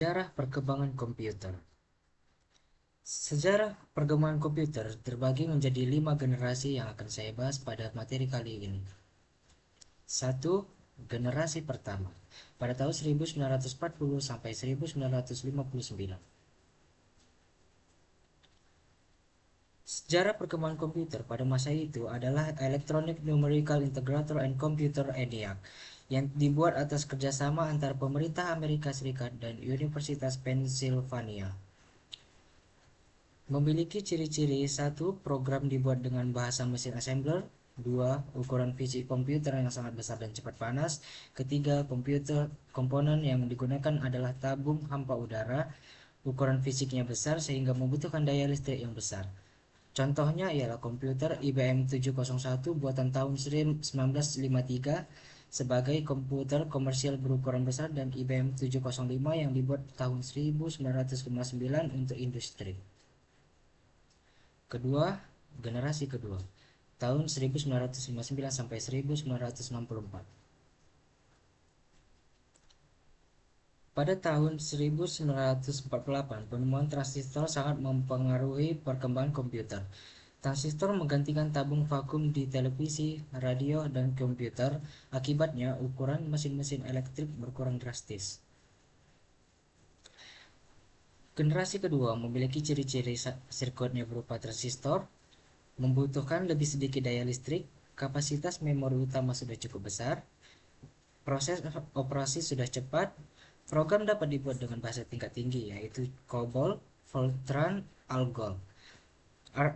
Sejarah perkembangan komputer. Sejarah perkembangan komputer terbagi menjadi 5 generasi yang akan saya bahas pada materi kali ini. 1. Generasi pertama pada tahun 1940 sampai 1959. Sejarah perkembangan komputer pada masa itu adalah Electronic Numerical Integrator and Computer ENIAC yang dibuat atas kerjasama antara pemerintah Amerika Serikat dan Universitas Pennsylvania. Memiliki ciri-ciri: 1. Program dibuat dengan bahasa mesin assembler. 2. Ukuran fisik komputer yang sangat besar dan cepat panas. Ketiga, komponen yang digunakan adalah tabung hampa udara. Ukuran fisiknya besar sehingga membutuhkan daya listrik yang besar. Contohnya ialah komputer IBM 701 buatan tahun 1953 sebagai komputer komersial berukuran besar dan IBM 705 yang dibuat tahun 1959 untuk industri. Kedua, generasi kedua, tahun 1959 sampai 1964. Pada tahun 1948, penemuan transistor sangat mempengaruhi perkembangan komputer. Transistor menggantikan tabung vakum di televisi, radio, dan komputer. Akibatnya, ukuran mesin-mesin elektrik berkurang drastis. Generasi kedua memiliki ciri-ciri sirkuitnya berupa transistor, membutuhkan lebih sedikit daya listrik, kapasitas memori utama sudah cukup besar, proses operasi sudah cepat, program dapat dibuat dengan bahasa tingkat tinggi yaitu COBOL, Fortran, ALGOL.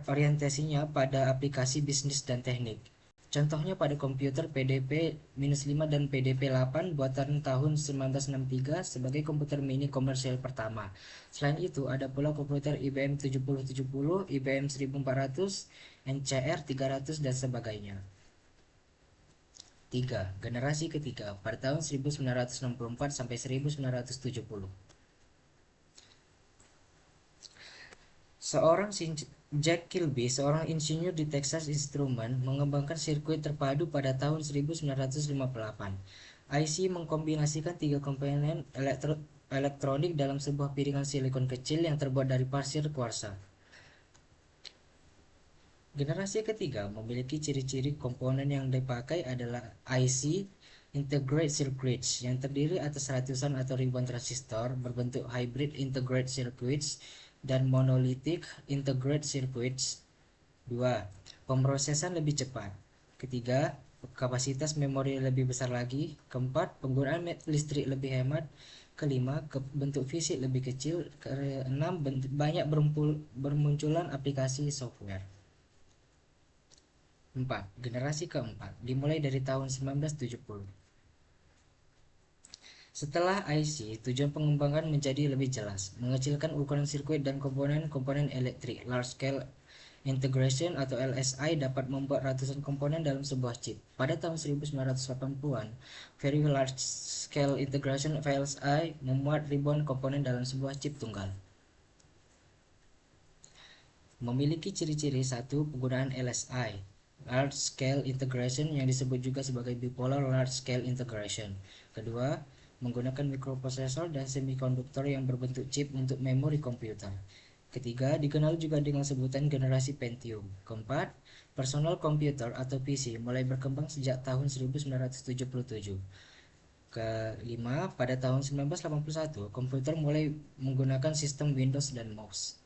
Orientasinya pada aplikasi bisnis dan teknik. Contohnya pada komputer PDP-5 dan PDP-8 buatan tahun 1963 sebagai komputer mini komersial pertama. Selain itu, ada pula komputer IBM 7070, IBM 1400, NCR 300, dan sebagainya. 3. Generasi ketiga pada tahun 1964 sampai 1970. Jack Kilby, seorang insinyur di Texas Instruments, mengembangkan sirkuit terpadu pada tahun 1958. IC mengkombinasikan 3 komponen elektronik dalam sebuah piringan silikon kecil yang terbuat dari pasir kuarsa. Generasi ketiga memiliki ciri-ciri. Komponen yang dipakai adalah IC Integrated Circuits yang terdiri atas ratusan atau ribuan transistor berbentuk hybrid integrated circuits dan monolithic integrated circuits. 2. Pemrosesan lebih cepat. Ketiga, kapasitas memori lebih besar lagi. Keempat, penggunaan listrik lebih hemat. Kelima, bentuk fisik lebih kecil. Keenam, banyak bermunculan aplikasi software. 4. Generasi keempat dimulai dari tahun 1970. Setelah IC, tujuan pengembangan menjadi lebih jelas, mengecilkan ukuran sirkuit dan komponen-komponen elektrik. Large Scale Integration atau LSI dapat membuat ratusan komponen dalam sebuah chip. Pada tahun 1980-an, Very Large Scale Integration VLSI memuat ribuan komponen dalam sebuah chip tunggal. Memiliki ciri-ciri. 1. Penggunaan LSI Large Scale Integration yang disebut juga sebagai Bipolar Large Scale Integration. Kedua, menggunakan mikroprosesor dan semikonduktor yang berbentuk chip untuk memori komputer. Ketiga, dikenal juga dengan sebutan generasi Pentium. Keempat, personal computer atau PC mulai berkembang sejak tahun 1977. Kelima, pada tahun 1981, komputer mulai menggunakan sistem Windows dan mouse.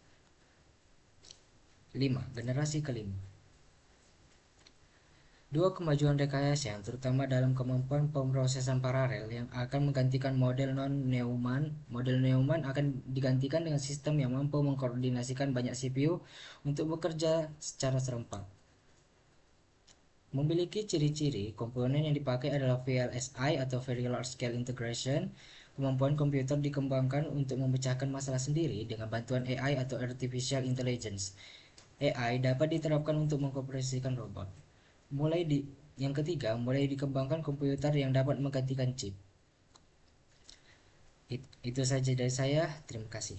5. Generasi kelima. Dua kemajuan rekayasa, terutama dalam kemampuan pemrosesan paralel, yang akan menggantikan model non-Neumann. Model Neumann akan digantikan dengan sistem yang mampu mengkoordinasikan banyak CPU untuk bekerja secara serempak. Memiliki ciri-ciri. Komponen yang dipakai adalah VLSI atau Very Large Scale Integration. Kemampuan komputer dikembangkan untuk memecahkan masalah sendiri dengan bantuan AI atau Artificial Intelligence. AI dapat diterapkan untuk mengoperasikan robot. Yang ketiga, mulai dikembangkan komputer yang dapat menggantikan chip. Itu saja dari saya. Terima kasih.